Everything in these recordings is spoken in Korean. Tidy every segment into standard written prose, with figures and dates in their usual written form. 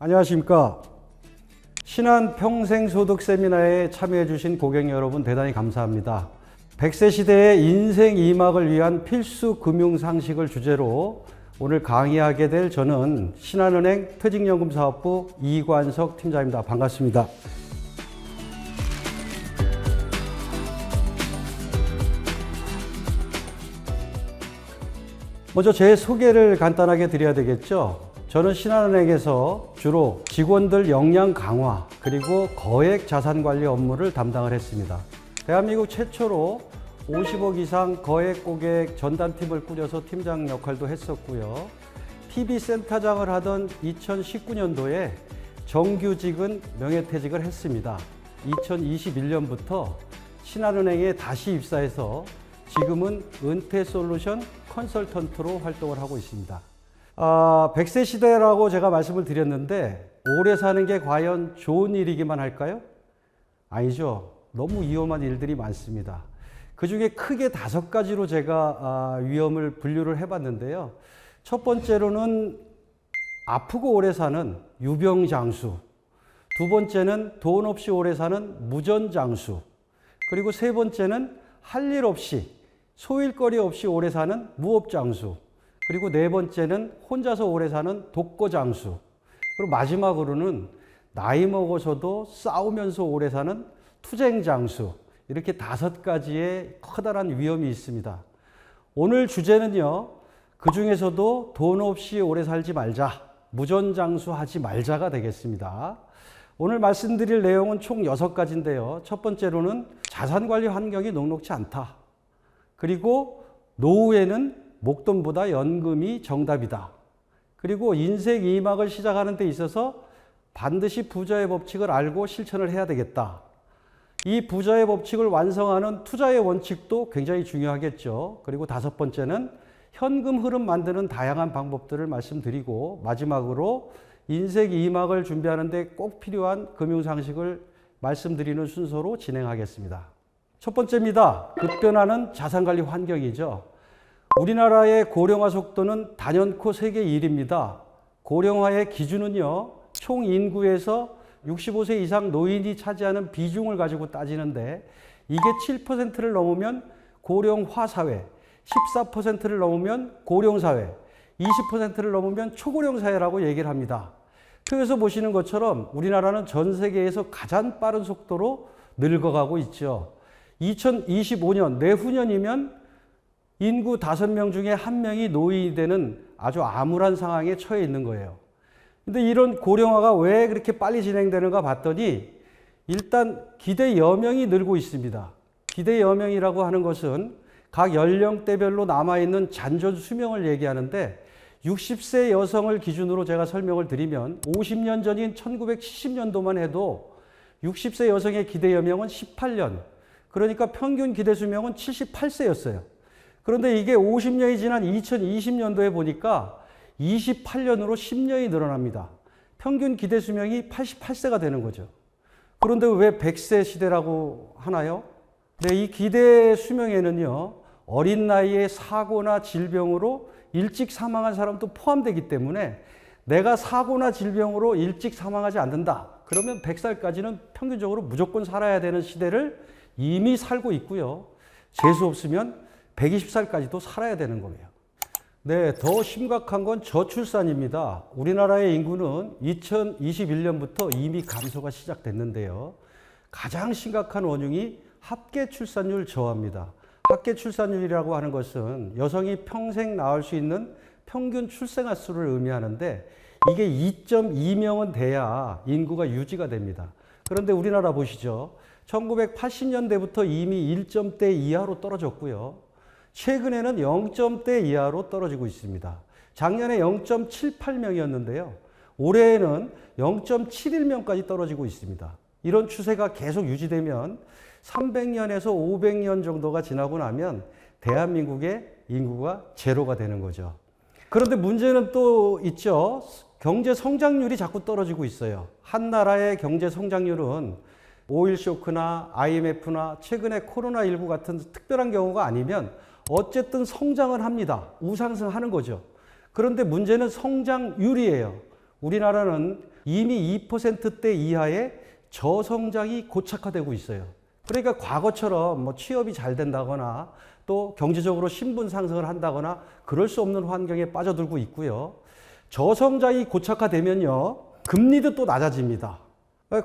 안녕하십니까. 신한 평생소득 세미나에 참여해 주신 고객 여러분 대단히 감사합니다. 100세 시대의 인생 2막을 위한 필수 금융 상식을 주제로 오늘 강의하게 될 저는 신한은행 퇴직연금사업부 이관석 팀장입니다. 반갑습니다. 먼저 제 소개를 간단하게 드려야 되겠죠. 저는 신한은행에서 주로 직원들 역량 강화 그리고 거액 자산 관리 업무를 담당을 했습니다. 대한민국 최초로 50억 이상 거액 고객 전담팀을 꾸려서 팀장 역할도 했었고요. PB센터장을 하던 2019년도에 정규직은 명예퇴직을 했습니다. 2021년부터 신한은행에 다시 입사해서 지금은 은퇴솔루션 컨설턴트로 활동을 하고 있습니다. 100세 시대라고 제가 말씀을 드렸는데 오래 사는 게 과연 좋은 일이기만 할까요? 아니죠. 너무 위험한 일들이 많습니다. 그 중에 크게 5가지로 제가 위험을 분류를 해봤는데요. 첫 번째로는 아프고 오래 사는 유병장수, 두 번째는 돈 없이 오래 사는 무전장수, 그리고 세 번째는 할 일 없이 소일거리 없이 오래 사는 무업장수, 그리고 네 번째는 혼자서 오래 사는 독거장수, 그리고 마지막으로는 나이 먹어서도 싸우면서 오래 사는 투쟁장수, 이렇게 5가지의 커다란 위험이 있습니다. 오늘 주제는요, 그 중에서도 돈 없이 오래 살지 말자, 무전장수하지 말자가 되겠습니다. 오늘 말씀드릴 내용은 총 6가지인데요. 첫 번째로는 자산관리 환경이 녹록지 않다. 그리고 노후에는 목돈보다 연금이 정답이다. 그리고 인생 2막을 시작하는 데 있어서 반드시 부자의 법칙을 알고 실천을 해야 되겠다. 이 부자의 법칙을 완성하는 투자의 원칙도 굉장히 중요하겠죠. 그리고 5번째는 현금 흐름 만드는 다양한 방법들을 말씀드리고, 마지막으로 인생 2막을 준비하는 데 꼭 필요한 금융상식을 말씀드리는 순서로 진행하겠습니다. 첫 번째입니다. 급변하는 자산관리 환경이죠. 우리나라의 고령화 속도는 단연코 세계 1위입니다. 고령화의 기준은요, 총 인구에서 65세 이상 노인이 차지하는 비중을 가지고 따지는데, 이게 7%를 넘으면 고령화 사회, 14%를 넘으면 고령사회, 20%를 넘으면 초고령 사회라고 얘기를 합니다. 표에서 보시는 것처럼 우리나라는 전 세계에서 가장 빠른 속도로 늙어가고 있죠. 2025년, 내후년이면 인구 5명 중에 1명이 노인이 되는 아주 암울한 상황에 처해 있는 거예요. 근데 이런 고령화가 왜 그렇게 빨리 진행되는가 봤더니, 일단 기대 여명이 늘고 있습니다. 기대 여명이라고 하는 것은 각 연령대별로 남아있는 잔존 수명을 얘기하는데, 60세 여성을 기준으로 제가 설명을 드리면 50년 전인 1970년도만 해도 60세 여성의 기대 여명은 18년, 그러니까 평균 기대 수명은 78세였어요. 그런데 이게 50년이 지난 2020년도에 보니까 28년으로 10년이 늘어납니다. 평균 기대 수명이 88세가 되는 거죠. 그런데 왜 100세 시대라고 하나요? 네, 이 기대 수명에는요, 어린 나이에 사고나 질병으로 일찍 사망한 사람도 포함되기 때문에 내가 사고나 질병으로 일찍 사망하지 않는다. 그러면 100살까지는 평균적으로 무조건 살아야 되는 시대를 이미 살고 있고요. 재수 없으면 120살까지도 살아야 되는 거예요. 네, 더 심각한 건 저출산입니다. 우리나라의 인구는 2021년부터 이미 감소가 시작됐는데요. 가장 심각한 원흉이 합계 출산율 저하입니다. 합계 출산율이라고 하는 것은 여성이 평생 낳을 수 있는 평균 출생아 수를 의미하는데, 이게 2.2명은 돼야 인구가 유지가 됩니다. 그런데 우리나라 보시죠. 1980년대부터 이미 1점대 이하로 떨어졌고요. 최근에는 0점대 이하로 떨어지고 있습니다. 작년에 0.78명이었는데요. 올해에는 0.71명까지 떨어지고 있습니다. 이런 추세가 계속 유지되면 300년에서 500년 정도가 지나고 나면 대한민국의 인구가 제로가 되는 거죠. 그런데 문제는 또 있죠. 경제 성장률이 자꾸 떨어지고 있어요. 한 나라의 경제 성장률은 오일 쇼크나 IMF나 최근에 코로나19 같은 특별한 경우가 아니면 어쨌든 성장을 합니다. 우상승하는 거죠. 그런데 문제는 성장률이에요. 우리나라는 이미 2%대 이하의 저성장이 고착화되고 있어요. 그러니까 과거처럼 뭐 취업이 잘 된다거나 또 경제적으로 신분 상승을 한다거나 그럴 수 없는 환경에 빠져들고 있고요. 저성장이 고착화되면요, 금리도 또 낮아집니다.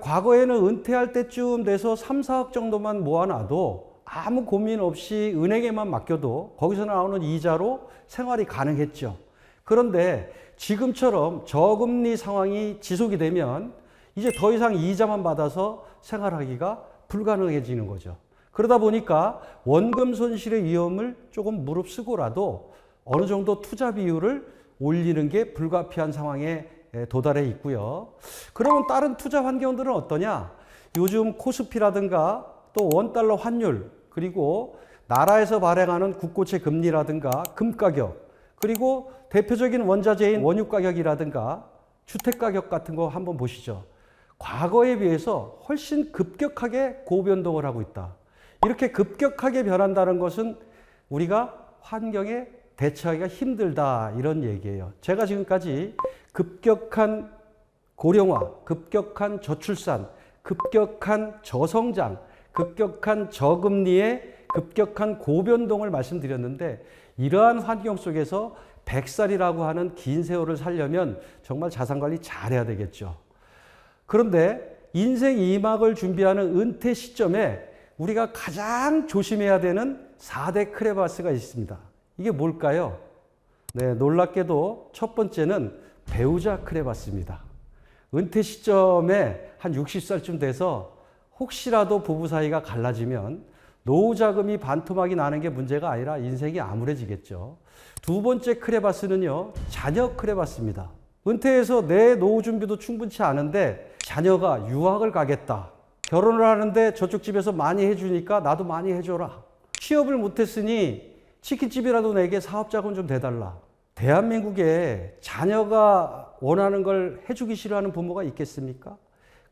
과거에는 은퇴할 때쯤 돼서 3, 4억 정도만 모아놔도 아무 고민 없이 은행에만 맡겨도 거기서 나오는 이자로 생활이 가능했죠. 그런데 지금처럼 저금리 상황이 지속이 되면 이제 더 이상 이자만 받아서 생활하기가 불가능해지는 거죠. 그러다 보니까 원금 손실의 위험을 조금 무릅쓰고라도 어느 정도 투자 비율을 올리는 게 불가피한 상황에 도달해 있고요. 그러면 다른 투자 환경들은 어떠냐? 요즘 코스피라든가 또 원달러 환율, 그리고 나라에서 발행하는 국고채 금리라든가 금 가격, 그리고 대표적인 원자재인 원유 가격이라든가 주택 가격 같은 거 한번 보시죠. 과거에 비해서 훨씬 급격하게 고변동을 하고 있다. 이렇게 급격하게 변한다는 것은 우리가 환경에 대처하기가 힘들다, 이런 얘기예요. 제가 지금까지 급격한 고령화, 급격한 저출산, 급격한 저성장, 급격한 저금리의 급격한 고변동을 말씀드렸는데, 이러한 환경 속에서 100살이라고 하는 긴 세월을 살려면 정말 자산관리 잘해야 되겠죠. 그런데 인생 2막을 준비하는 은퇴 시점에 우리가 가장 조심해야 되는 4대 크레바스가 있습니다. 이게 뭘까요? 네, 놀랍게도 첫 번째는 배우자 크레바스입니다. 은퇴 시점에 한 60살쯤 돼서 혹시라도 부부 사이가 갈라지면 노후 자금이 반토막이 나는 게 문제가 아니라 인생이 암울해지겠죠. 두 번째 크레바스는요, 자녀 크레바스입니다. 은퇴해서 내 노후 준비도 충분치 않은데 자녀가 유학을 가겠다. 결혼을 하는데 저쪽 집에서 많이 해주니까 나도 많이 해줘라. 취업을 못했으니 치킨집이라도 내게 사업자금 좀 대달라. 대한민국에 자녀가 원하는 걸 해주기 싫어하는 부모가 있겠습니까?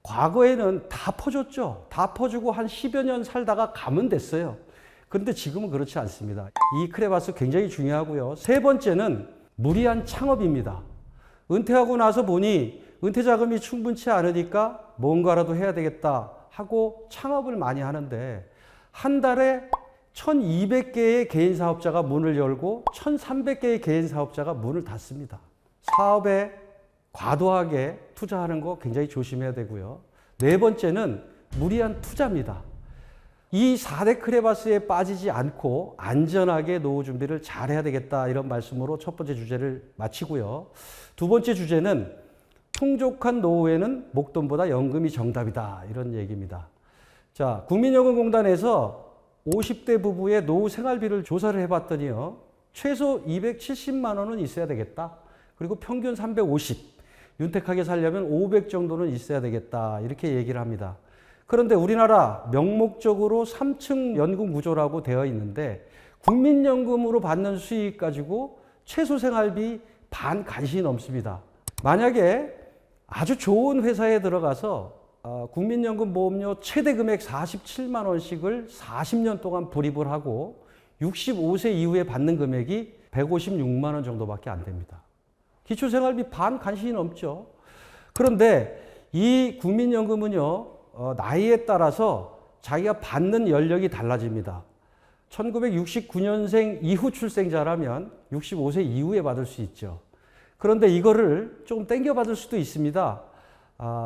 과거에는 다 퍼줬죠. 다 퍼주고 한 10여 년 살다가 가면 됐어요. 그런데 지금은 그렇지 않습니다. 이 크레바스 굉장히 중요하고요. 세 번째는 무리한 창업입니다. 은퇴하고 나서 보니 은퇴 자금이 충분치 않으니까 뭔가라도 해야 되겠다 하고 창업을 많이 하는데, 한 달에 1200개의 개인 사업자가 문을 열고 1300개의 개인 사업자가 문을 닫습니다. 사업에 과도하게 투자하는 거 굉장히 조심해야 되고요. 네 번째는 무리한 투자입니다. 이 4대 크레바스에 빠지지 않고 안전하게 노후 준비를 잘 해야 되겠다, 이런 말씀으로 첫 번째 주제를 마치고요. 두 번째 주제는 풍족한 노후에는 목돈보다 연금이 정답이다, 이런 얘기입니다. 자, 국민연금공단에서 50대 부부의 노후 생활비를 조사를 해봤더니요, 최소 270만 원은 있어야 되겠다. 그리고 평균 350, 윤택하게 살려면 500 정도는 있어야 되겠다, 이렇게 얘기를 합니다. 그런데 우리나라 명목적으로 3층 연금 구조라고 되어 있는데, 국민연금으로 받는 수익 가지고 최소 생활비 반 간신히 넘습니다. 만약에 아주 좋은 회사에 들어가서 국민연금 보험료 최대 금액 47만 원씩을 40년 동안 불입을 하고 65세 이후에 받는 금액이 156만 원 정도밖에 안 됩니다. 기초생활비 반 간신히 넘죠. 그런데 이 국민연금은요, 나이에 따라서 자기가 받는 연령이 달라집니다. 1969년생 이후 출생자라면 65세 이후에 받을 수 있죠. 그런데 이거를 조금 땡겨받을 수도 있습니다.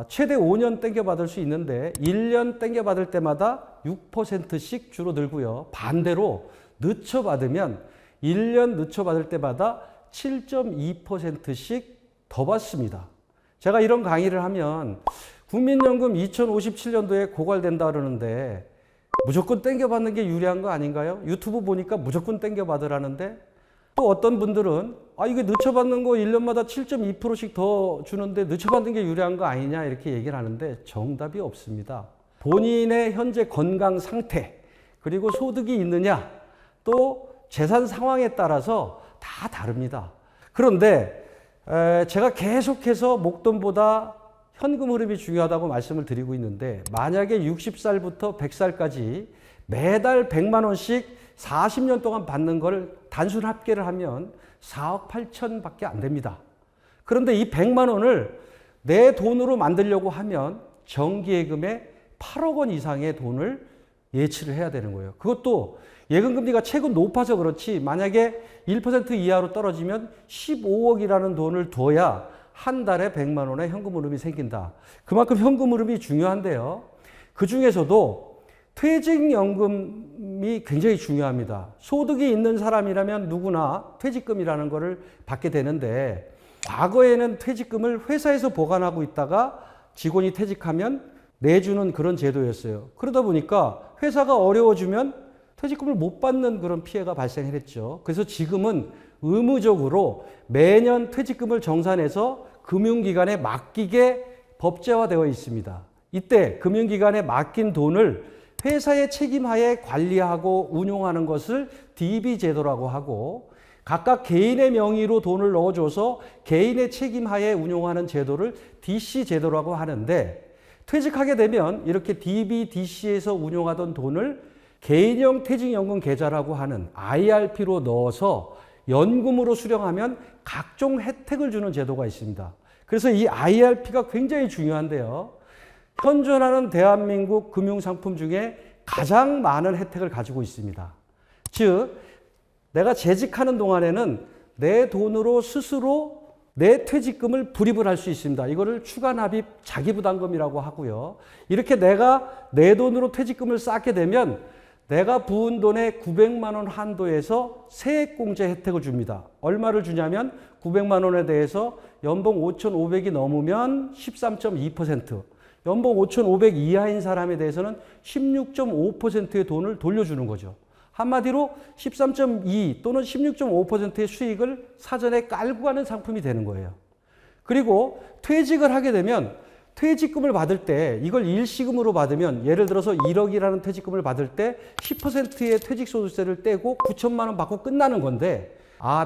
최대 5년 땡겨받을 수 있는데 1년 땡겨받을 때마다 6%씩 줄어들고요. 반대로 늦춰받으면 1년 늦춰받을 때마다 7.2%씩 더 받습니다. 제가 이런 강의를 하면 국민연금 2057년도에 고갈된다 그러는데 무조건 땡겨받는 게 유리한 거 아닌가요? 유튜브 보니까 무조건 땡겨받으라는데, 또 어떤 분들은 이게 늦춰받는 거 1년마다 7.2%씩 더 주는데 늦춰받는 게 유리한 거 아니냐, 이렇게 얘기를 하는데 정답이 없습니다. 본인의 현재 건강 상태, 그리고 소득이 있느냐, 또 재산 상황에 따라서 다 다릅니다. 그런데 제가 계속해서 목돈보다 현금 흐름이 중요하다고 말씀을 드리고 있는데, 만약에 60살부터 100살까지 매달 100만 원씩 40년 동안 받는 걸 단순 합계를 하면 4억 8천밖에 안 됩니다. 그런데 이 100만 원을 내 돈으로 만들려고 하면 정기예금에 8억 원 이상의 돈을 예치를 해야 되는 거예요. 그것도 예금금리가 최근 높아서 그렇지 만약에 1% 이하로 떨어지면 15억이라는 돈을 둬야 한 달에 100만 원의 현금 흐름이 생긴다. 그만큼 현금 흐름이 중요한데요. 그 중에서도 퇴직연금이 굉장히 중요합니다. 소득이 있는 사람이라면 누구나 퇴직금이라는 것을 받게 되는데 과거에는 퇴직금을 회사에서 보관하고 있다가 직원이 퇴직하면 내주는 그런 제도였어요. 그러다 보니까 회사가 어려워지면 퇴직금을 못 받는 그런 피해가 발생했죠. 그래서 지금은 의무적으로 매년 퇴직금을 정산해서 금융기관에 맡기게 법제화되어 있습니다. 이때 금융기관에 맡긴 돈을 회사의 책임하에 관리하고 운용하는 것을 DB 제도라고 하고 각각 개인의 명의로 돈을 넣어줘서 개인의 책임하에 운용하는 제도를 DC 제도라고 하는데 퇴직하게 되면 이렇게 DB, DC에서 운용하던 돈을 개인형 퇴직연금 계좌라고 하는 IRP로 넣어서 연금으로 수령하면 각종 혜택을 주는 제도가 있습니다. 그래서 이 IRP가 굉장히 중요한데요. 현존하는 대한민국 금융상품 중에 가장 많은 혜택을 가지고 있습니다. 즉, 내가 재직하는 동안에는 내 돈으로 스스로 내 퇴직금을 불입을 할 수 있습니다. 이거를 추가납입 자기부담금이라고 하고요. 이렇게 내가 내 돈으로 퇴직금을 쌓게 되면 내가 부은 돈의 900만 원 한도에서 세액공제 혜택을 줍니다. 얼마를 주냐면 900만 원에 대해서 연봉 5,500이 넘으면 13.2%, 연봉 5,500 이하인 사람에 대해서는 16.5%의 돈을 돌려주는 거죠. 한마디로 13.2 또는 16.5%의 수익을 사전에 깔고 가는 상품이 되는 거예요. 그리고 퇴직을 하게 되면 퇴직금을 받을 때 이걸 일시금으로 받으면 예를 들어서 1억이라는 퇴직금을 받을 때 10%의 퇴직소득세를 떼고 9천만 원 받고 끝나는 건데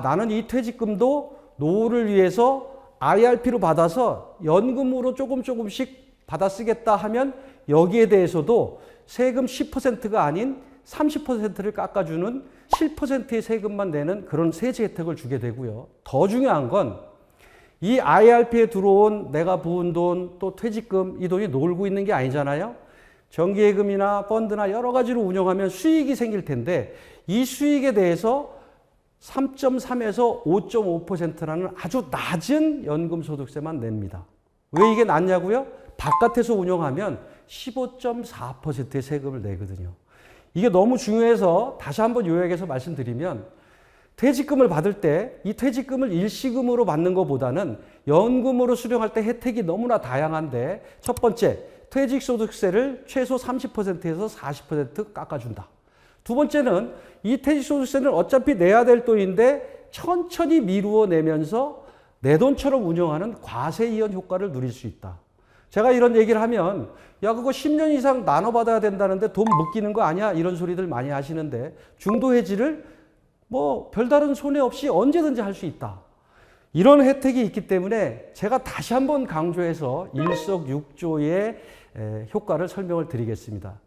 나는 이 퇴직금도 노후를 위해서 IRP로 받아서 연금으로 조금씩 받아 쓰겠다 하면 여기에 대해서도 세금 10%가 아닌 30%를 깎아주는 7%의 세금만 내는 그런 세제 혜택을 주게 되고요. 더 중요한 건 이 IRP에 들어온 내가 부은 돈 또 퇴직금 이 돈이 놀고 있는 게 아니잖아요. 정기예금이나 펀드나 여러 가지로 운영하면 수익이 생길 텐데 이 수익에 대해서 3.3에서 5.5%라는 아주 낮은 연금소득세만 냅니다. 왜 이게 낮냐고요? 바깥에서 운영하면 15.4%의 세금을 내거든요. 이게 너무 중요해서 다시 한번 요약해서 말씀드리면 퇴직금을 받을 때 이 퇴직금을 일시금으로 받는 것보다는 연금으로 수령할 때 혜택이 너무나 다양한데 첫 번째, 퇴직소득세를 최소 30%에서 40% 깎아준다. 두 번째는 이 퇴직소득세는 어차피 내야 될 돈인데 천천히 미루어 내면서 내 돈처럼 운영하는 과세이연 효과를 누릴 수 있다. 제가 이런 얘기를 하면 그거 10년 이상 나눠받아야 된다는데 돈 묶이는 거 아니야? 이런 소리들 많이 하시는데 중도해지를 별다른 손해 없이 언제든지 할 수 있다. 이런 혜택이 있기 때문에 제가 다시 한번 강조해서 일석육조의 효과를 설명을 드리겠습니다.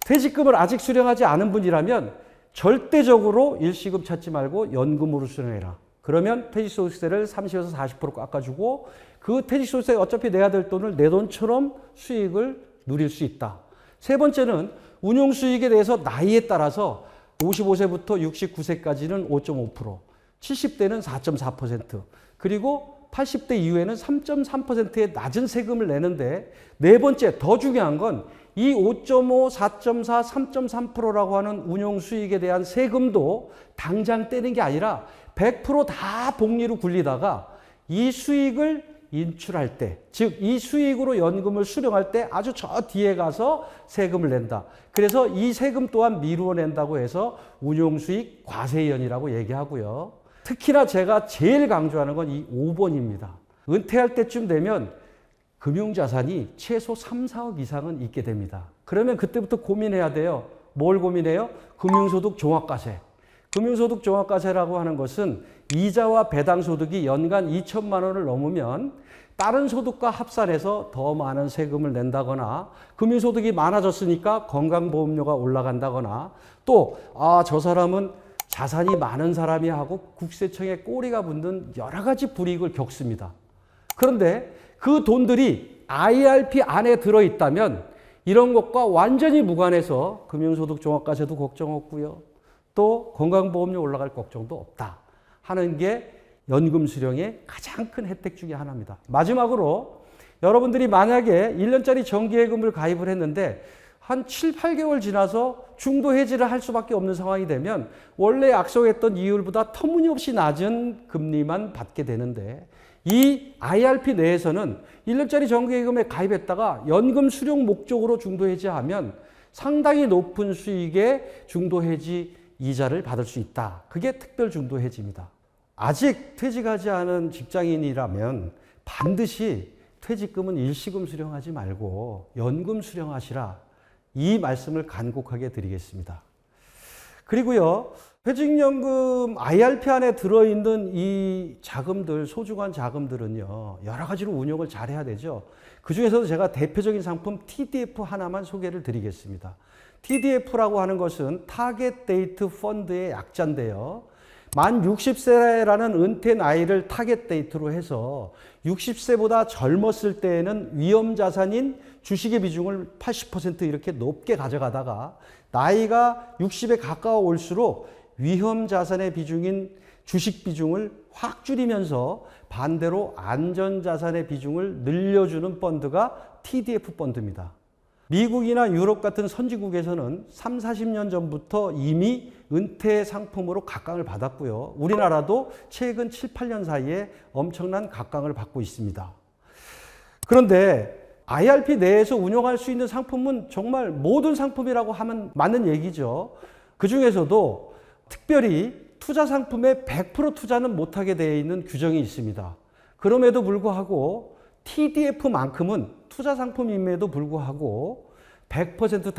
퇴직금을 아직 수령하지 않은 분이라면 절대적으로 일시금 찾지 말고 연금으로 수령해라. 그러면 퇴직소득세를 30에서 40% 깎아주고 그 퇴직소득세 어차피 내야 될 돈을 내 돈처럼 수익을 누릴 수 있다. 세 번째는 운용수익에 대해서 나이에 따라서 55세부터 69세까지는 5.5%, 70대는 4.4%, 그리고 80대 이후에는 3.3%의 낮은 세금을 내는데 네 번째, 더 중요한 건 이 5.5, 4.4, 3.3%라고 하는 운용 수익에 대한 세금도 당장 떼는 게 아니라 100%다 복리로 굴리다가 이 수익을 인출할 때, 즉 이 수익으로 연금을 수령할 때 아주 저 뒤에 가서 세금을 낸다. 그래서 이 세금 또한 미루어 낸다고 해서 운용수익 과세이연이라고 얘기하고요. 특히나 제가 제일 강조하는 건 이 5번입니다. 은퇴할 때쯤 되면 금융자산이 최소 3, 4억 이상은 있게 됩니다. 그러면 그때부터 고민해야 돼요. 뭘 고민해요? 금융소득 종합과세. 금융소득 종합과세라고 하는 것은 이자와 배당소득이 연간 2천만 원을 넘으면 다른 소득과 합산해서 더 많은 세금을 낸다거나 금융소득이 많아졌으니까 건강보험료가 올라간다거나 또 저 사람은 자산이 많은 사람이 하고 국세청에 꼬리가 붙는 여러 가지 불이익을 겪습니다. 그런데 그 돈들이 IRP 안에 들어있다면 이런 것과 완전히 무관해서 금융소득 종합과세도 걱정 없고요. 또 건강보험료 올라갈 걱정도 없다 하는 게 연금 수령의 가장 큰 혜택 중에 하나입니다. 마지막으로 여러분들이 만약에 1년짜리 정기예금을 가입을 했는데 한 7, 8개월 지나서 중도 해지를 할 수밖에 없는 상황이 되면 원래 약속했던 이율보다 터무니없이 낮은 금리만 받게 되는데 이 IRP 내에서는 1년짜리 정기예금에 가입했다가 연금 수령 목적으로 중도 해지하면 상당히 높은 수익의 중도 해지 이자를 받을 수 있다. 그게 특별 중도 해지입니다. 아직 퇴직하지 않은 직장인이라면 반드시 퇴직금은 일시금 수령하지 말고 연금 수령하시라. 이 말씀을 간곡하게 드리겠습니다. 그리고요, 퇴직연금 IRP 안에 들어있는 이 자금들, 소중한 자금들은요, 여러 가지로 운용을 잘 해야 되죠. 그 중에서도 제가 대표적인 상품 TDF 하나만 소개를 드리겠습니다. TDF라고 하는 것은 타겟 데이트 펀드의 약자인데요. 만 60세라는 은퇴 나이를 타겟 데이트로 해서 60세보다 젊었을 때에는 위험 자산인 주식의 비중을 80% 이렇게 높게 가져가다가 나이가 60에 가까워 올수록 위험 자산의 비중인 주식 비중을 확 줄이면서 반대로 안전 자산의 비중을 늘려주는 펀드가 TDF 펀드입니다. 미국이나 유럽 같은 선진국에서는 3, 40년 전부터 이미 은퇴 상품으로 각광을 받았고요. 우리나라도 최근 7, 8년 사이에 엄청난 각광을 받고 있습니다. 그런데 IRP 내에서 운용할 수 있는 상품은 정말 모든 상품이라고 하면 맞는 얘기죠. 그 중에서도 특별히 투자 상품에 100% 투자는 못하게 되어 있는 규정이 있습니다. 그럼에도 불구하고 TDF만큼은 투자 상품임에도 불구하고 100%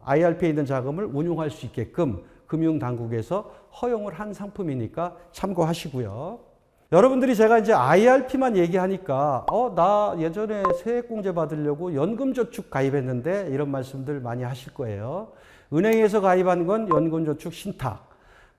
IRP에 있는 자금을 운용할 수 있게끔 금융당국에서 허용을 한 상품이니까 참고하시고요. 여러분들이 제가 이제 IRP만 얘기하니까 나 예전에 세액공제 받으려고 연금저축 가입했는데 이런 말씀들 많이 하실 거예요. 은행에서 가입한 건 연금저축 신탁,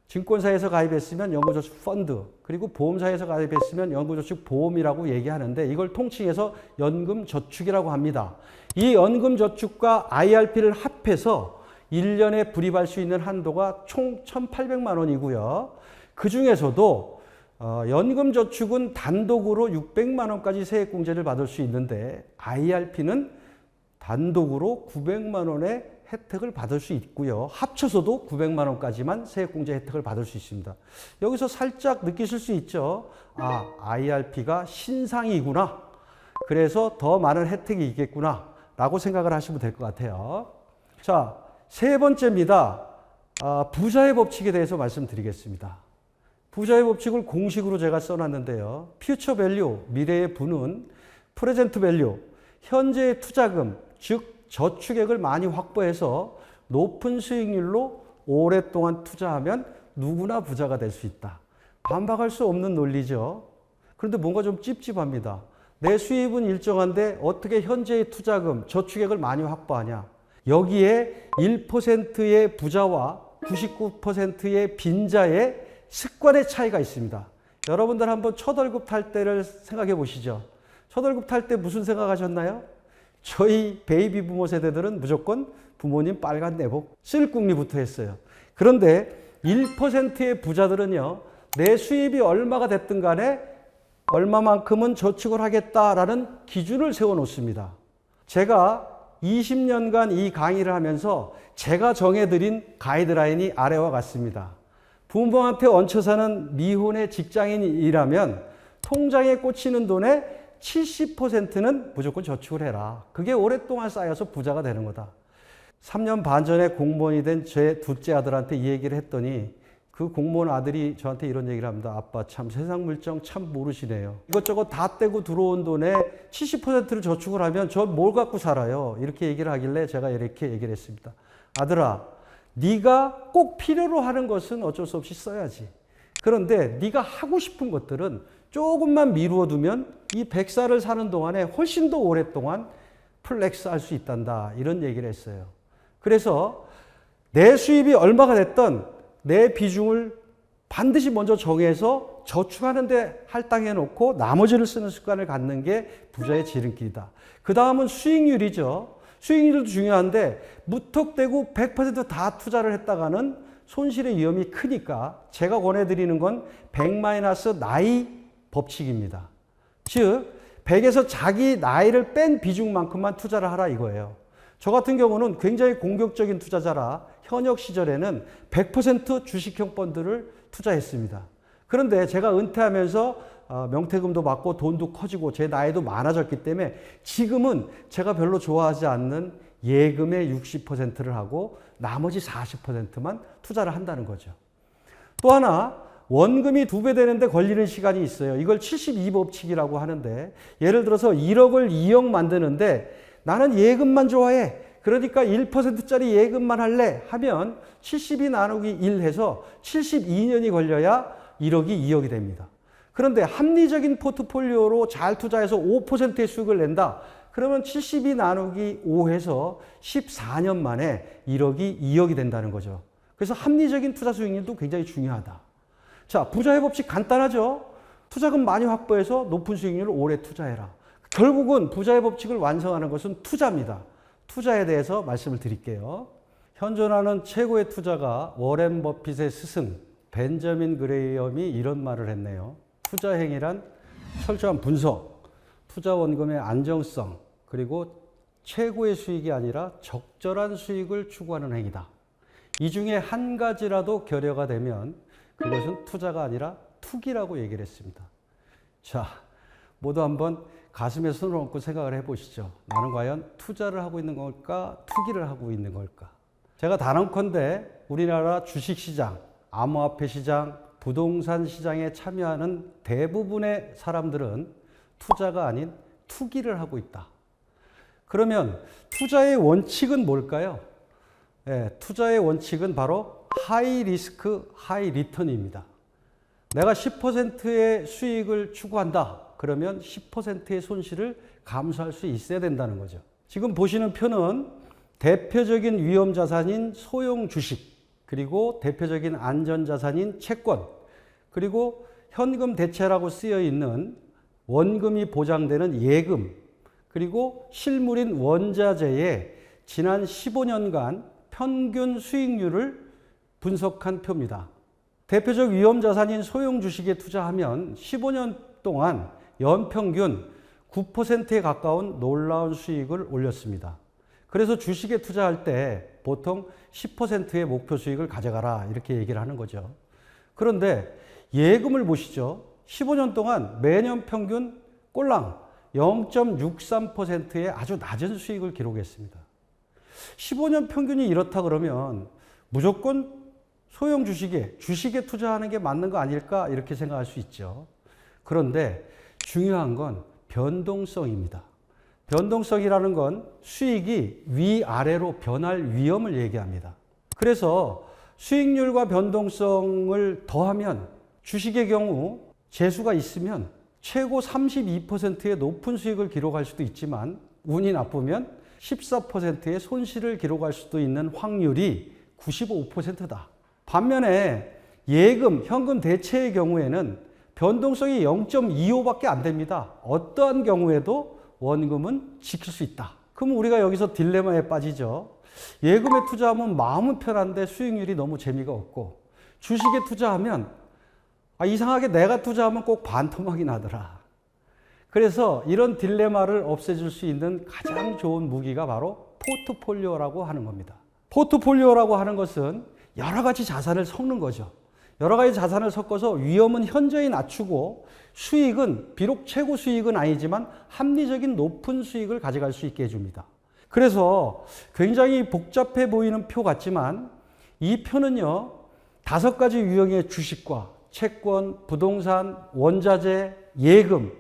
증권사에서 가입했으면 연금저축 펀드, 그리고 보험사에서 가입했으면 연금저축 보험이라고 얘기하는데 이걸 통칭해서 연금저축이라고 합니다. 이 연금저축과 IRP를 합해서 1년에 불입할 수 있는 한도가 총 1,800만 원이고요. 그 중에서도 연금저축은 단독으로 600만 원까지 세액공제를 받을 수 있는데 IRP는 단독으로 900만 원의 혜택을 받을 수 있고요. 합쳐서도 900만 원까지만 세액공제 혜택을 받을 수 있습니다. 여기서 살짝 느끼실 수 있죠. IRP가 신상이구나. 그래서 더 많은 혜택이 있겠구나. 라고 생각을 하시면 될 것 같아요. 자, 세 번째입니다. 부자의 법칙에 대해서 말씀드리겠습니다. 부자의 법칙을 공식으로 제가 써놨는데요. 퓨처 밸류, 미래의 부는 프레젠트 밸류, 현재의 투자금, 즉 저축액을 많이 확보해서 높은 수익률로 오랫동안 투자하면 누구나 부자가 될 수 있다. 반박할 수 없는 논리죠. 그런데 뭔가 좀 찝찝합니다. 내 수입은 일정한데 어떻게 현재의 투자금, 저축액을 많이 확보하냐. 여기에 1%의 부자와 99%의 빈자의 습관의 차이가 있습니다. 여러분들 한번 첫 월급 탈 때를 생각해 보시죠. 첫 월급 탈 때 무슨 생각하셨나요? 저희 베이비 부모 세대들은 무조건 부모님 빨간 내복 쓸 궁리부터 했어요. 그런데 1%의 부자들은요, 내 수입이 얼마가 됐든 간에 얼마만큼은 저축을 하겠다라는 기준을 세워 놓습니다. 제가 20년간 이 강의를 하면서 제가 정해드린 가이드라인이 아래와 같습니다. 부모한테 얹혀 사는 미혼의 직장인이라면 통장에 꽂히는 돈의 70%는 무조건 저축을 해라. 그게 오랫동안 쌓여서 부자가 되는 거다. 3년 반 전에 공무원이 된 제 둘째 아들한테 이 얘기를 했더니 그 공무원 아들이 저한테 이런 얘기를 합니다. 아빠 참 세상 물정 참 모르시네요. 이것저것 다 떼고 들어온 돈의 70%를 저축을 하면 저 뭘 갖고 살아요. 이렇게 얘기를 하길래 제가 이렇게 얘기를 했습니다. 아들아, 네가 꼭 필요로 하는 것은 어쩔 수 없이 써야지. 그런데 네가 하고 싶은 것들은 조금만 미루어 두면 이 100살을 사는 동안에 훨씬 더 오랫동안 플렉스 할 수 있단다. 이런 얘기를 했어요. 그래서 내 수입이 얼마가 됐던 내 비중을 반드시 먼저 정해서 저축하는데 할당해 놓고 나머지를 쓰는 습관을 갖는 게 부자의 지름길이다. 그 다음은 수익률이죠. 수익률도 중요한데 무턱대고 100%다 투자를 했다가는 손실의 위험이 크니까 제가 권해드리는 건 100-9 법칙입니다. 즉 100에서 자기 나이를 뺀 비중만큼만 투자를 하라 이거예요. 저 같은 경우는 굉장히 공격적인 투자자라 현역 시절에는 100% 주식형 펀드를 투자했습니다. 그런데 제가 은퇴하면서 명퇴금도 받고 돈도 커지고 제 나이도 많아졌기 때문에 지금은 제가 별로 좋아하지 않는 예금의 60%를 하고 나머지 40%만 투자를 한다는 거죠. 또 하나 원금이 2배 되는데 걸리는 시간이 있어요. 이걸 72법칙이라고 하는데 예를 들어서 1억을 2억 만드는데 나는 예금만 좋아해. 그러니까 1%짜리 예금만 할래 하면 72 나누기 1 해서 72년이 걸려야 1억이 2억이 됩니다. 그런데 합리적인 포트폴리오로 잘 투자해서 5%의 수익을 낸다. 그러면 72 나누기 5 해서 14년 만에 1억이 2억이 된다는 거죠. 그래서 합리적인 투자 수익률도 굉장히 중요하다. 자, 부자의 법칙 간단하죠? 투자금 많이 확보해서 높은 수익률을 오래 투자해라. 결국은 부자의 법칙을 완성하는 것은 투자입니다. 투자에 대해서 말씀을 드릴게요. 현존하는 최고의 투자가 워렌 버핏의 스승 벤저민 그레이엄이 이런 말을 했네요. 투자 행위란 철저한 분석, 투자 원금의 안정성, 그리고 최고의 수익이 아니라 적절한 수익을 추구하는 행위다. 이 중에 한 가지라도 결여가 되면 그것은 투자가 아니라 투기라고 얘기를 했습니다. 자, 모두 한번 가슴에 손을 얹고 생각을 해보시죠. 나는 과연 투자를 하고 있는 걸까? 투기를 하고 있는 걸까? 제가 단언컨대 우리나라 주식시장, 암호화폐 시장, 부동산 시장에 참여하는 대부분의 사람들은 투자가 아닌 투기를 하고 있다. 그러면 투자의 원칙은 뭘까요? 투자의 원칙은 바로 하이 리스크, 하이 리턴입니다. 내가 10%의 수익을 추구한다. 그러면 10%의 손실을 감수할 수 있어야 된다는 거죠. 지금 보시는 표는 대표적인 위험 자산인 소형 주식, 그리고 대표적인 안전자산인 채권, 그리고 현금 대체라고 쓰여 있는 원금이 보장되는 예금, 그리고 실물인 원자재의 지난 15년간 평균 수익률을 분석한 표입니다. 대표적 위험 자산인 소형 주식에 투자하면 15년 동안 연평균 9%에 가까운 놀라운 수익을 올렸습니다. 그래서 주식에 투자할 때 보통 10%의 목표 수익을 가져가라 이렇게 얘기를 하는 거죠. 그런데 예금을 보시죠. 15년 동안 매년 평균 꼴랑 0.63%의 아주 낮은 수익을 기록했습니다. 15년 평균이 이렇다 그러면 무조건 소형 주식에 투자하는 게 맞는 거 아닐까 이렇게 생각할 수 있죠. 그런데 중요한 건 변동성입니다. 변동성이라는 건 수익이 위아래로 변할 위험을 얘기합니다. 그래서 수익률과 변동성을 더하면 주식의 경우 재수가 있으면 최고 32%의 높은 수익을 기록할 수도 있지만 운이 나쁘면 14%의 손실을 기록할 수도 있는 확률이 95%다. 반면에 예금, 현금 대체의 경우에는 변동성이 0.25밖에 안 됩니다. 어떠한 경우에도 원금은 지킬 수 있다. 그럼 우리가 여기서 딜레마에 빠지죠. 예금에 투자하면 마음은 편한데 수익률이 너무 재미가 없고, 주식에 투자하면 이상하게 내가 투자하면 꼭 반토막이 나더라. 그래서 이런 딜레마를 없애줄 수 있는 가장 좋은 무기가 바로 포트폴리오라고 하는 겁니다. 포트폴리오라고 하는 것은 여러 가지 자산을 섞는 거죠. 여러 가지 자산을 섞어서 위험은 현저히 낮추고 수익은 비록 최고 수익은 아니지만 합리적인 높은 수익을 가져갈 수 있게 해줍니다. 그래서 굉장히 복잡해 보이는 표 같지만 이 표는요, 5가지 유형의 주식과 채권, 부동산, 원자재, 예금,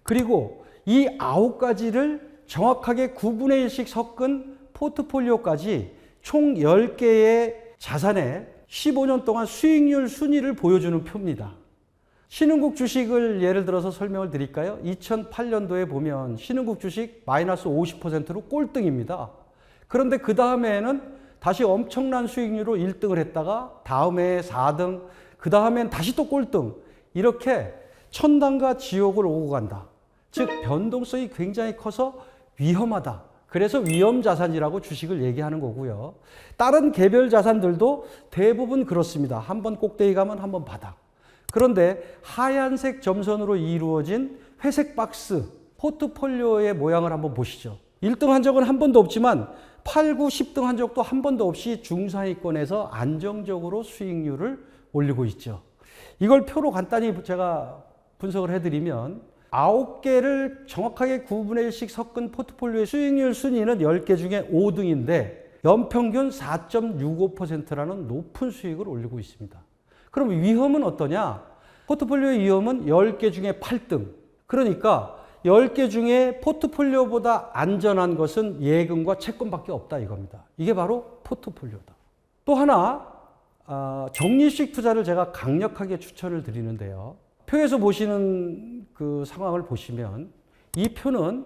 그리고 이 9가지를 정확하게 9분의 1씩 섞은 포트폴리오까지 총 10개의 자산에 15년 동안 수익률 순위를 보여주는 표입니다. 신흥국 주식을 예를 들어서 설명을 드릴까요? 2008년도에 보면 신흥국 주식 마이너스 50%로 꼴등입니다. 그런데 그 다음에는 다시 엄청난 수익률로 1등을 했다가 다음에 4등, 그 다음엔 다시 또 꼴등. 이렇게 천당과 지옥을 오고 간다. 즉 변동성이 굉장히 커서 위험하다. 그래서 위험자산이라고 주식을 얘기하는 거고요. 다른 개별 자산들도 대부분 그렇습니다. 한번 꼭대기 가면 한번 바닥. 그런데 하얀색 점선으로 이루어진 회색 박스 포트폴리오의 모양을 한번 보시죠. 1등 한 적은 한 번도 없지만 8, 9, 10등 한 적도 한 번도 없이 중상위권에서 안정적으로 수익률을 올리고 있죠. 이걸 표로 간단히 제가 분석을 해드리면 9개를 정확하게 9분의 1씩 섞은 포트폴리오의 수익률 순위는 10개 중에 5등인데 연평균 4.65%라는 높은 수익을 올리고 있습니다. 그럼 위험은 어떠냐? 포트폴리오의 위험은 10개 중에 8등. 그러니까 10개 중에 포트폴리오보다 안전한 것은 예금과 채권밖에 없다 이겁니다. 이게 바로 포트폴리오다. 또 하나 적립식 투자를 제가 강력하게 추천을 드리는데요. 표에서 보시는 그 상황을 보시면 이 표는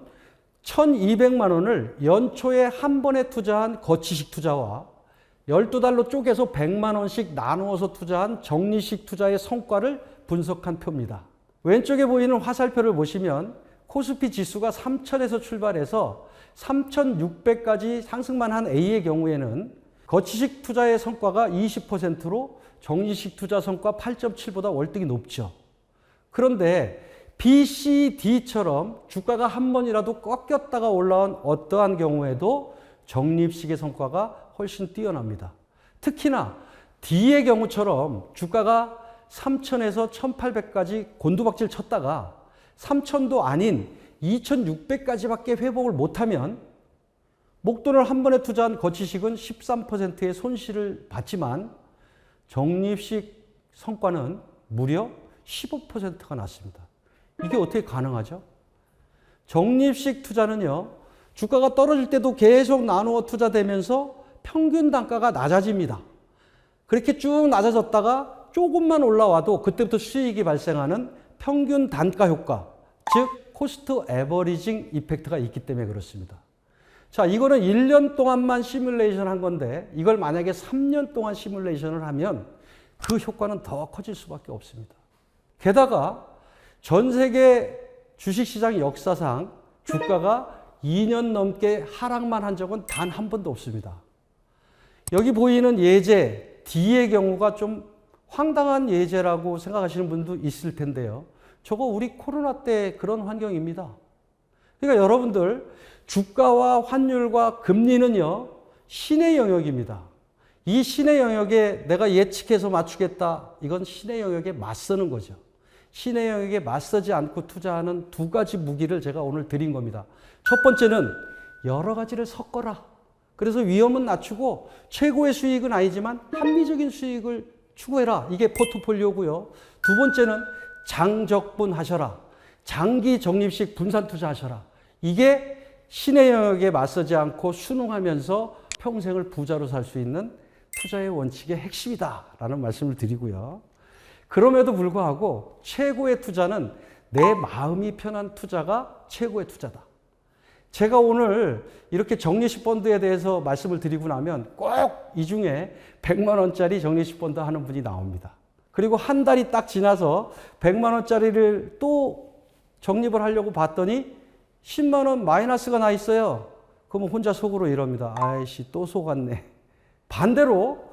1,200만 원을 연초에 한 번에 투자한 거치식 투자와 12달로 쪼개서 100만 원씩 나누어서 투자한 적립식 투자의 성과를 분석한 표입니다. 왼쪽에 보이는 화살표를 보시면 코스피 지수가 3,000에서 출발해서 3,600까지 상승만 한 A의 경우에는 거치식 투자의 성과가 20%로 적립식 투자 성과 8.7보다 월등히 높죠. 그런데 B, C, D처럼 주가가 한 번이라도 꺾였다가 올라온 어떠한 경우에도 적립식의 성과가 훨씬 뛰어납니다. 특히나 D의 경우처럼 주가가 3,000에서 1,800까지 곤두박질 쳤다가 3,000도 아닌 2,600까지밖에 회복을 못하면 목돈을 한 번에 투자한 거치식은 13%의 손실을 봤지만 적립식 성과는 무려 15%가 났습니다. 이게 어떻게 가능하죠? 적립식 투자는요, 주가가 떨어질 때도 계속 나누어 투자되면서 평균 단가가 낮아집니다. 그렇게 쭉 낮아졌다가 조금만 올라와도 그때부터 수익이 발생하는 평균 단가 효과, 즉 코스트 에버리징 이펙트가 있기 때문에 그렇습니다. 자, 이거는 1년 동안만 시뮬레이션 한 건데 이걸 만약에 3년 동안 시뮬레이션을 하면 그 효과는 더 커질 수밖에 없습니다. 게다가 전 세계 주식시장 역사상 주가가 2년 넘게 하락만 한 적은 단 한 번도 없습니다. 여기 보이는 예제 D의 경우가 좀 황당한 예제라고 생각하시는 분도 있을 텐데요. 저거 우리 코로나 때 그런 환경입니다. 그러니까 여러분들 주가와 환율과 금리는요, 신의 영역입니다. 이 신의 영역에 내가 예측해서 맞추겠다. 이건 신의 영역에 맞서는 거죠. 신의 영역에 맞서지 않고 투자하는 두 가지 무기를 제가 오늘 드린 겁니다. 첫 번째는 여러 가지를 섞어라. 그래서 위험은 낮추고 최고의 수익은 아니지만 합리적인 수익을 추구해라. 이게 포트폴리오고요. 두 번째는 장적분하셔라. 장기 적립식 분산 투자하셔라. 이게 신의 영역에 맞서지 않고 순응하면서 평생을 부자로 살 수 있는 투자의 원칙의 핵심이다라는 말씀을 드리고요. 그럼에도 불구하고 최고의 투자는 내 마음이 편한 투자가 최고의 투자다. 제가 오늘 이렇게 적립식 펀드에 대해서 말씀을 드리고 나면 꼭 이 중에 100만 원짜리 적립식 펀드 하는 분이 나옵니다. 그리고 한 달이 딱 지나서 100만 원짜리를 또 적립을 하려고 봤더니 10만 원 마이너스가 나 있어요. 그러면 혼자 속으로 이럽니다. 아이씨, 또 속았네. 반대로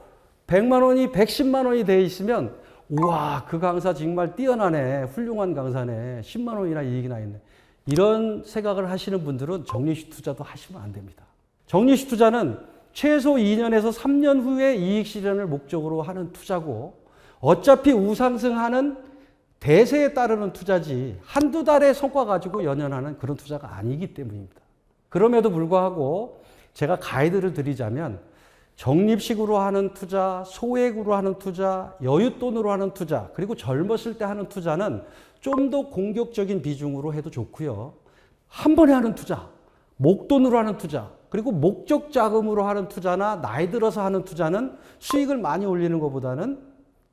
100만 원이 110만 원이 돼 있으면 우와, 그 강사 정말 뛰어나네. 훌륭한 강사네. 10만 원이나 이익이 나 있네. 이런 생각을 하시는 분들은 적립식 투자도 하시면 안 됩니다. 적립식 투자는 최소 2년에서 3년 후에 이익 실현을 목적으로 하는 투자고 어차피 우상승하는 대세에 따르는 투자지 한두 달의 성과 가지고 연연하는 그런 투자가 아니기 때문입니다. 그럼에도 불구하고 제가 가이드를 드리자면 적립식으로 하는 투자, 소액으로 하는 투자, 여윳돈으로 하는 투자, 그리고 젊었을 때 하는 투자는 좀 더 공격적인 비중으로 해도 좋고요. 한 번에 하는 투자, 목돈으로 하는 투자, 그리고 목적 자금으로 하는 투자나 나이 들어서 하는 투자는 수익을 많이 올리는 것보다는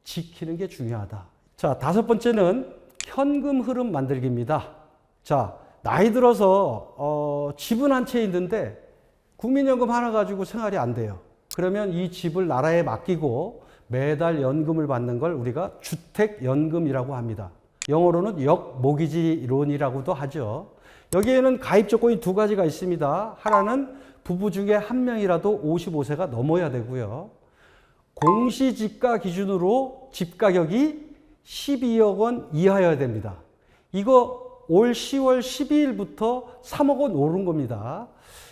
지키는 게 중요하다. 자, 다섯 번째는 현금 흐름 만들기입니다. 자, 나이 들어서 집은 한 채 있는데 국민연금 하나 가지고 생활이 안 돼요. 그러면 이 집을 나라에 맡기고 매달 연금을 받는 걸 우리가 주택연금이라고 합니다. 영어로는 역모기지론이라고도 하죠. 여기에는 가입 조건이 두 가지가 있습니다. 하나는 부부 중에 한 명이라도 55세가 넘어야 되고요. 공시지가 기준으로 집 가격이 12억 원 이하여야 됩니다. 이거 올 10월 12일부터 3억 원 오른 겁니다.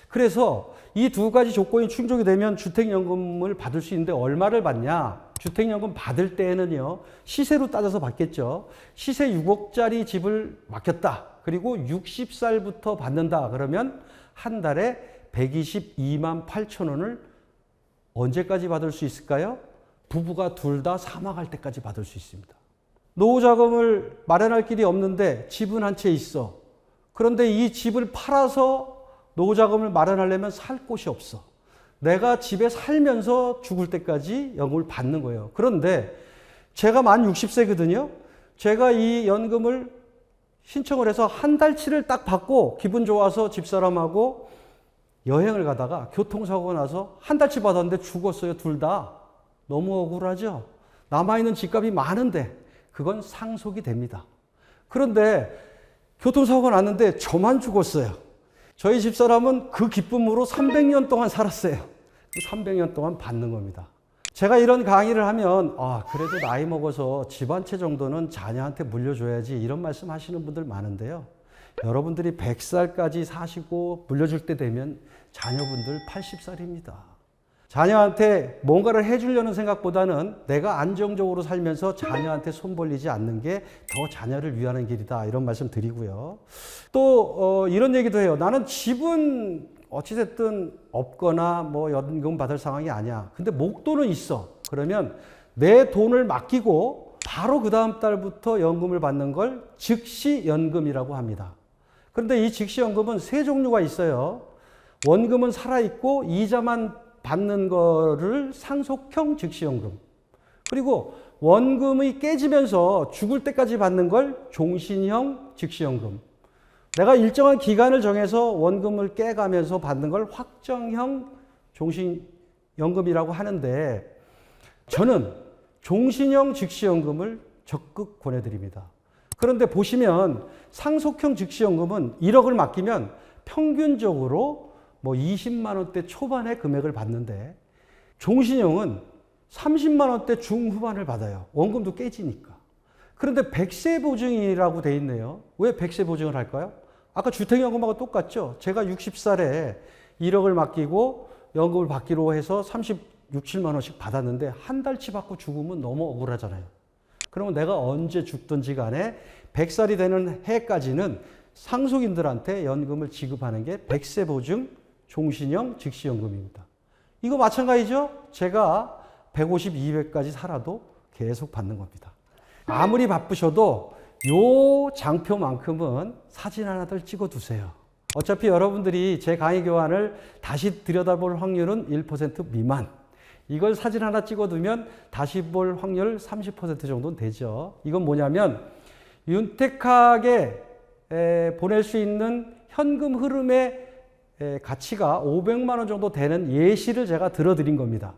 그래서 이 두 가지 조건이 충족이 되면 주택연금을 받을 수 있는데 얼마를 받냐? 주택연금 받을 때에는요, 시세로 따져서 받겠죠. 시세 6억짜리 집을 맡겼다. 그리고 60살부터 받는다. 그러면 한 달에 122만 8천 원을 언제까지 받을 수 있을까요? 부부가 둘 다 사망할 때까지 받을 수 있습니다. 노후자금을 마련할 길이 없는데 집은 한 채 있어. 그런데 이 집을 팔아서 노후자금을 마련하려면 살 곳이 없어. 내가 집에 살면서 죽을 때까지 연금을 받는 거예요. 그런데 제가 만 60세거든요. 제가 이 연금을 신청을 해서 한 달치를 딱 받고 기분 좋아서 집사람하고 여행을 가다가 교통사고가 나서 한 달치 받았는데 죽었어요. 둘 다. 너무 억울하죠? 남아있는 집값이 많은데 그건 상속이 됩니다. 그런데 교통사고가 났는데 저만 죽었어요. 저희 집사람은 그 기쁨으로 300년 동안 살았어요. 300년 동안 받는 겁니다. 제가 이런 강의를 하면 그래도 나이 먹어서 집 한 채 정도는 자녀한테 물려줘야지 이런 말씀 하시는 분들 많은데요. 여러분들이 100살까지 사시고 물려줄 때 되면 자녀분들 80살입니다. 자녀한테 뭔가를 해주려는 생각보다는 내가 안정적으로 살면서 자녀한테 손 벌리지 않는 게 더 자녀를 위하는 길이다. 이런 말씀 드리고요. 또 이런 얘기도 해요. 나는 집은 어찌됐든 없거나 뭐 연금 받을 상황이 아니야. 근데 목돈은 있어. 그러면 내 돈을 맡기고 바로 그 다음 달부터 연금을 받는 걸 즉시연금이라고 합니다. 그런데 이 즉시연금은 세 종류가 있어요. 원금은 살아있고 이자만 받는 거를 상속형 즉시연금. 그리고 원금이 깨지면서 죽을 때까지 받는 걸 종신형 즉시연금. 내가 일정한 기간을 정해서 원금을 깨가면서 받는 걸 확정형 종신연금이라고 하는데 저는 종신형 즉시연금을 적극 권해드립니다. 그런데 보시면 상속형 즉시연금은 1억을 맡기면 평균적으로 뭐 20만 원대 초반의 금액을 받는데 종신형은 30만 원대 중후반을 받아요. 원금도 깨지니까. 그런데 100세 보증이라고 돼 있네요. 왜 100세 보증을 할까요? 아까 주택연금하고 똑같죠. 제가 60살에 1억을 맡기고 연금을 받기로 해서 36, 7만 원씩 받았는데 한 달치 받고 죽으면 너무 억울하잖아요. 그러면 내가 언제 죽든지 간에 100살이 되는 해까지는 상속인들한테 연금을 지급하는 게 100세 보증 종신형 즉시연금입니다. 이거 마찬가지죠. 제가 150, 200까지 살아도 계속 받는 겁니다. 아무리 바쁘셔도 요 장표만큼은 사진 하나들 찍어 두세요. 어차피 여러분들이 제 강의 교환을 다시 들여다볼 확률은 1% 미만. 이걸 사진 하나 찍어 두면 다시 볼 확률 30% 정도는 되죠. 이건 뭐냐면 윤택하게 보낼 수 있는 현금 흐름의 가치가 500만 원 정도 되는 예시를 제가 들어드린 겁니다.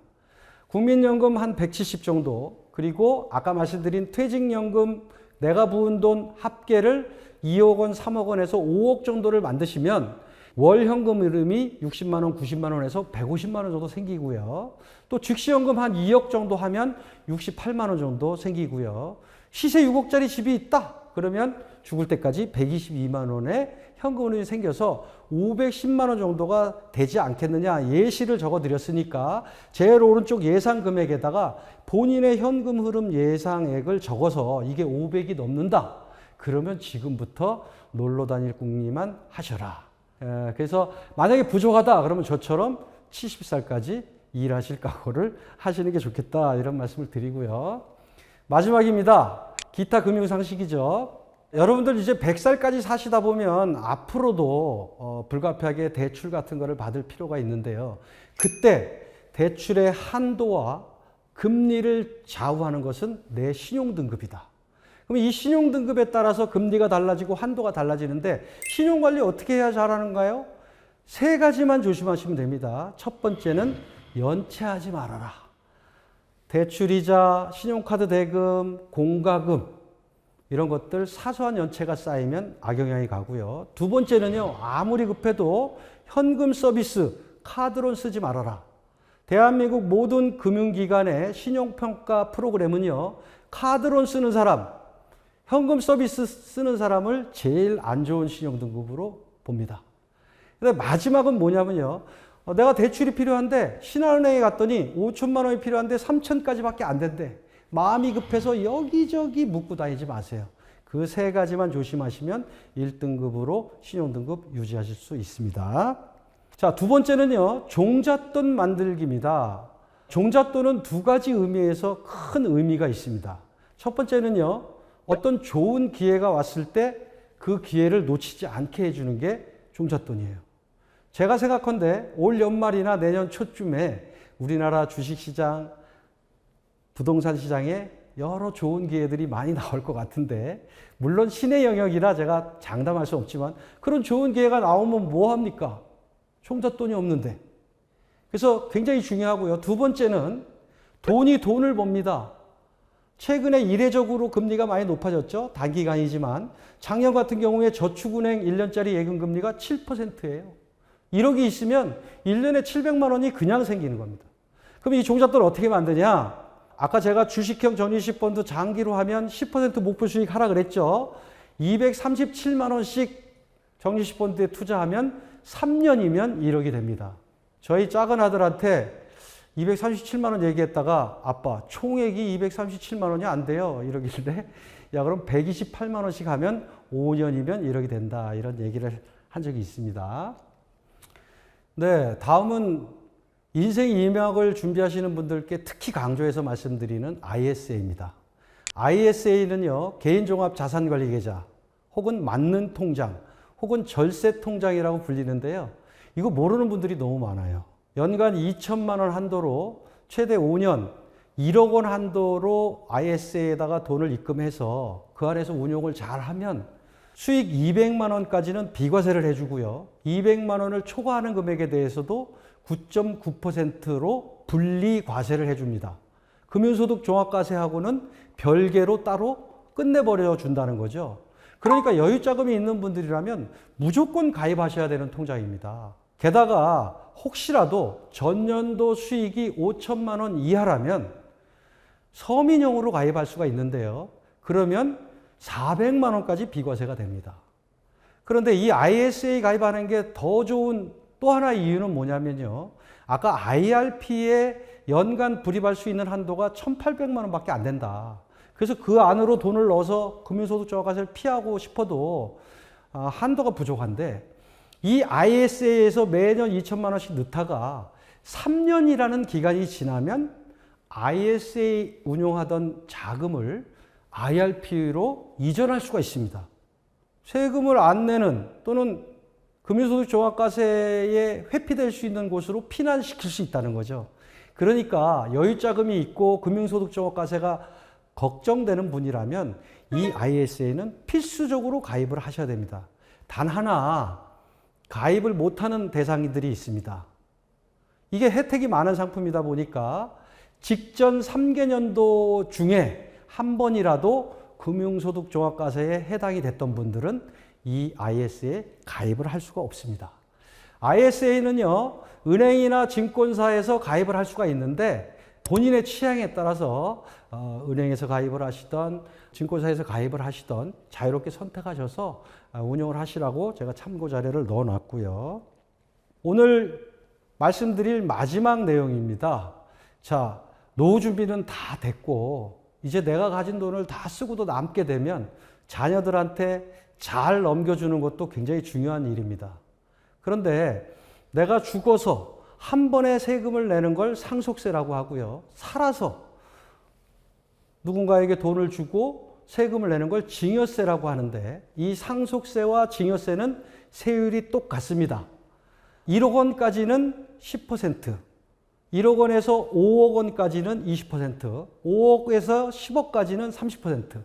국민연금 한 170 정도, 그리고 아까 말씀드린 퇴직연금 내가 부은 돈 합계를 2억 원, 3억 원에서 5억 정도를 만드시면 월 현금 흐름이 60만 원, 90만 원에서 150만 원 정도 생기고요. 또 즉시연금 한 2억 정도 하면 68만 원 정도 생기고요. 시세 6억짜리 집이 있다. 그러면 죽을 때까지 122만 원의 현금 흐름이 생겨서 510만 원 정도가 되지 않겠느냐 예시를 적어드렸으니까 제일 오른쪽 예상 금액에다가 본인의 현금 흐름 예상액을 적어서 이게 500이 넘는다. 그러면 지금부터 놀러 다닐 궁리만 하셔라. 그래서 만약에 부족하다 그러면 저처럼 70살까지 일하실 각오를 하시는 게 좋겠다 이런 말씀을 드리고요. 마지막입니다. 기타 금융상식이죠. 여러분들 이제 100살까지 사시다 보면 앞으로도 불가피하게 대출 같은 거를 받을 필요가 있는데요. 그때 대출의 한도와 금리를 좌우하는 것은 내 신용등급이다. 그럼 이 신용등급에 따라서 금리가 달라지고 한도가 달라지는데 신용관리 어떻게 해야 잘하는가요? 세 가지만 조심하시면 됩니다. 첫 번째는 연체하지 말아라. 대출이자, 신용카드 대금, 공과금 이런 것들 사소한 연체가 쌓이면 악영향이 가고요. 두 번째는요. 아무리 급해도 현금 서비스, 카드론 쓰지 말아라. 대한민국 모든 금융기관의 신용평가 프로그램은요. 카드론 쓰는 사람, 현금 서비스 쓰는 사람을 제일 안 좋은 신용등급으로 봅니다. 근데 마지막은 뭐냐면요. 내가 대출이 필요한데 신한은행에 갔더니 5천만 원이 필요한데 3천까지밖에 안 된대. 마음이 급해서 여기저기 묻고 다니지 마세요. 그 세 가지만 조심하시면 1등급으로 신용등급 유지하실 수 있습니다. 자, 두 번째는요. 종잣돈 만들기입니다. 종잣돈은 두 가지 의미에서 큰 의미가 있습니다. 첫 번째는요. 어떤 좋은 기회가 왔을 때 그 기회를 놓치지 않게 해주는 게 종잣돈이에요. 제가 생각컨대 올 연말이나 내년 초쯤에 우리나라 주식시장, 부동산 시장에 여러 좋은 기회들이 많이 나올 것 같은데, 물론 신의 영역이라 제가 장담할 수 없지만 그런 좋은 기회가 나오면 뭐 합니까? 종잣돈이 없는데. 그래서 굉장히 중요하고요. 두 번째는 돈이 돈을 법니다. 최근에 이례적으로 금리가 많이 높아졌죠. 단기간이지만 작년 같은 경우에 저축은행 1년짜리 예금금리가 7%예요. 1억이 있으면 1년에 700만 원이 그냥 생기는 겁니다. 그럼 이 종잣돈을 어떻게 만드냐? 아까 제가 주식형 전유식 펀드 장기로 하면 10% 목표 수익 하라 그랬죠. 237만 원씩 전유식 펀드에 투자하면 3년이면 1억이 됩니다. 저희 작은 아들한테 237만 원 얘기했다가 아빠 총액이 237만 원이 안 돼요 이러길래 야 그럼 128만 원씩 하면 5년이면 1억이 된다 이런 얘기를 한 적이 있습니다. 네, 다음은 인생 이명을 준비하시는 분들께 특히 강조해서 말씀드리는 ISA입니다. ISA는요, 개인종합자산관리계좌 혹은 맞는 통장 혹은 절세 통장이라고 불리는데요. 이거 모르는 분들이 너무 많아요. 연간 2천만 원 한도로 최대 5년 1억 원 한도로 ISA에다가 돈을 입금해서 그 안에서 운용을 잘하면 수익 200만 원까지는 비과세를 해주고요. 200만 원을 초과하는 금액에 대해서도 9.9%로 분리과세를 해줍니다. 금융소득 종합과세하고는 별개로 따로 끝내버려 준다는 거죠. 그러니까 여유자금이 있는 분들이라면 무조건 가입하셔야 되는 통장입니다. 게다가 혹시라도 전년도 수익이 5천만 원 이하라면 서민용으로 가입할 수가 있는데요. 그러면 400만 원까지 비과세가 됩니다. 그런데 이 ISA 가입하는 게 더 좋은 또 하나의 이유는 뭐냐면요. 아까 IRP에 연간 불입할 수 있는 한도가 1,800만 원밖에 안 된다. 그래서 그 안으로 돈을 넣어서 금융소득 종합과세를 피하고 싶어도 한도가 부족한데 이 ISA에서 매년 2천만 원씩 넣다가 3년이라는 기간이 지나면 ISA 운용하던 자금을 IRP로 이전할 수가 있습니다. 세금을 안 내는 또는 금융소득 종합과세에 회피될 수 있는 곳으로 피난시킬 수 있다는 거죠. 그러니까 여유자금이 있고 금융소득 종합과세가 걱정되는 분이라면 이 ISA는 필수적으로 가입을 하셔야 됩니다. 단 하나 가입을 못하는 대상들이 있습니다. 이게 혜택이 많은 상품이다 보니까 직전 3개년도 중에 한 번이라도 금융소득 종합과세에 해당이 됐던 분들은 이 ISA에 가입을 할 수가 없습니다. ISA는요, 은행이나 증권사에서 가입을 할 수가 있는데 본인의 취향에 따라서 은행에서 가입을 하시던 증권사에서 가입을 하시던 자유롭게 선택하셔서 운영을 하시라고 제가 참고 자료를 넣어놨고요. 오늘 말씀드릴 마지막 내용입니다. 자, 노후 준비는 다 됐고 이제 내가 가진 돈을 다 쓰고도 남게 되면 자녀들한테 잘 넘겨주는 것도 굉장히 중요한 일입니다. 그런데 내가 죽어서 한 번에 세금을 내는 걸 상속세라고 하고요. 살아서 누군가에게 돈을 주고 세금을 내는 걸 증여세라고 하는데 이 상속세와 증여세는 세율이 똑같습니다. 1억 원까지는 10%, 1억 원에서 5억 원까지는 20%, 5억에서 10억까지는 30%,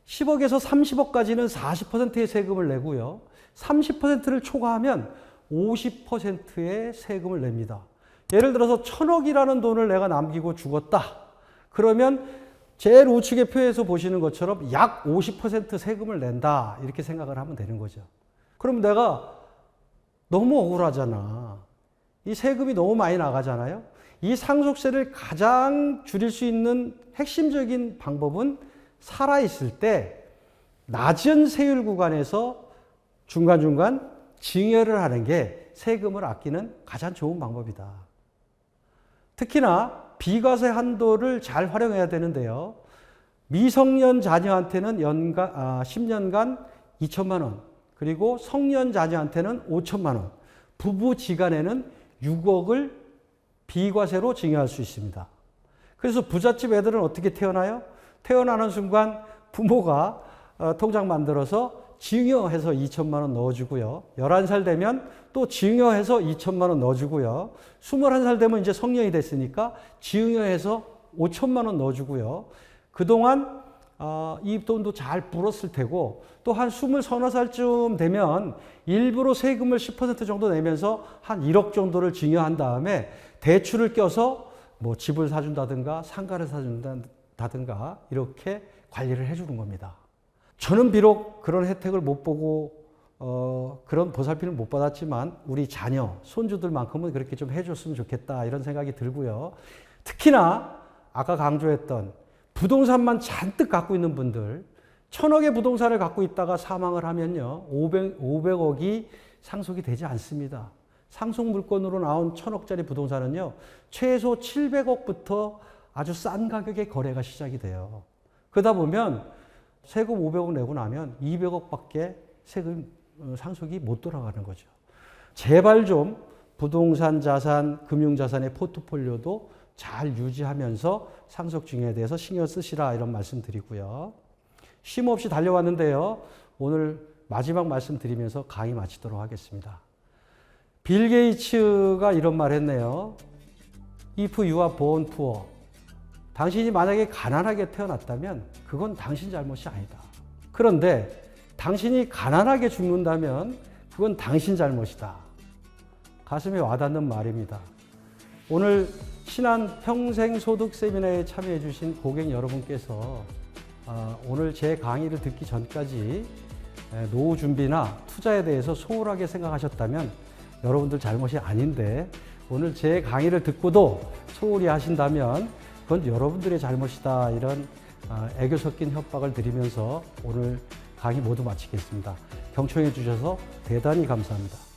10억에서 30억까지는 40%의 세금을 내고요. 30%를 초과하면 50%의 세금을 냅니다. 예를 들어서 1,000억이라는 돈을 내가 남기고 죽었다. 그러면 제일 우측의 표에서 보시는 것처럼 약 50% 세금을 낸다 이렇게 생각을 하면 되는 거죠. 그럼 내가 너무 억울하잖아. 이 세금이 너무 많이 나가잖아요. 이 상속세를 가장 줄일 수 있는 핵심적인 방법은 살아있을 때 낮은 세율 구간에서 중간중간 증여를 하는 게 세금을 아끼는 가장 좋은 방법이다. 특히나 비과세 한도를 잘 활용해야 되는데요. 미성년 자녀한테는 10년간 2천만 원, 그리고 성년 자녀한테는 5천만 원, 부부지간에는 6억을 비과세로 증여할 수 있습니다. 그래서 부잣집 애들은 어떻게 태어나요? 태어나는 순간 부모가 통장 만들어서 증여해서 2천만 원 넣어주고요. 11살 되면 또 증여해서 2천만 원 넣어주고요. 21살 되면 이제 성년이 됐으니까 증여해서 5천만 원 넣어주고요. 그동안 이 돈도 잘 불었을 테고 또 한 20살쯤 되면 일부러 세금을 10% 정도 내면서 한 1억 정도를 증여한 다음에 대출을 껴서 뭐 집을 사준다든가 상가를 사준다든가 이렇게 관리를 해주는 겁니다. 저는 비록 그런 혜택을 못 보고 그런 보살피를 못 받았지만 우리 자녀, 손주들만큼은 그렇게 좀 해줬으면 좋겠다 이런 생각이 들고요. 특히나 아까 강조했던 부동산만 잔뜩 갖고 있는 분들, 1,000억의 부동산을 갖고 있다가 사망을 하면요, 500억이 상속이 되지 않습니다. 상속 물건으로 나온 1,000억짜리 부동산은요, 최소 700억부터 아주 싼 가격에 거래가 시작이 돼요. 그러다 보면 세금 500억 내고 나면 200억밖에 세금 상속이 못 돌아가는 거죠. 제발 좀 부동산 자산, 금융자산의 포트폴리오도 잘 유지하면서 상속 증여에 대해서 신경 쓰시라 이런 말씀 드리고요. 쉼 없이 달려왔는데요. 오늘 마지막 말씀 드리면서 강의 마치도록 하겠습니다. 빌 게이츠가 이런 말 했네요. If you are born poor. 당신이 만약에 가난하게 태어났다면 그건 당신 잘못이 아니다. 그런데 당신이 가난하게 죽는다면 그건 당신 잘못이다. 가슴에 와닿는 말입니다. 오늘 신한 평생소득 세미나에 참여해 주신 고객 여러분께서 오늘 제 강의를 듣기 전까지 노후 준비나 투자에 대해서 소홀하게 생각하셨다면 여러분들 잘못이 아닌데 오늘 제 강의를 듣고도 소홀히 하신다면 그건 여러분들의 잘못이다 이런 애교 섞인 협박을 드리면서 오늘 강의 모두 마치겠습니다. 경청해 주셔서 대단히 감사합니다.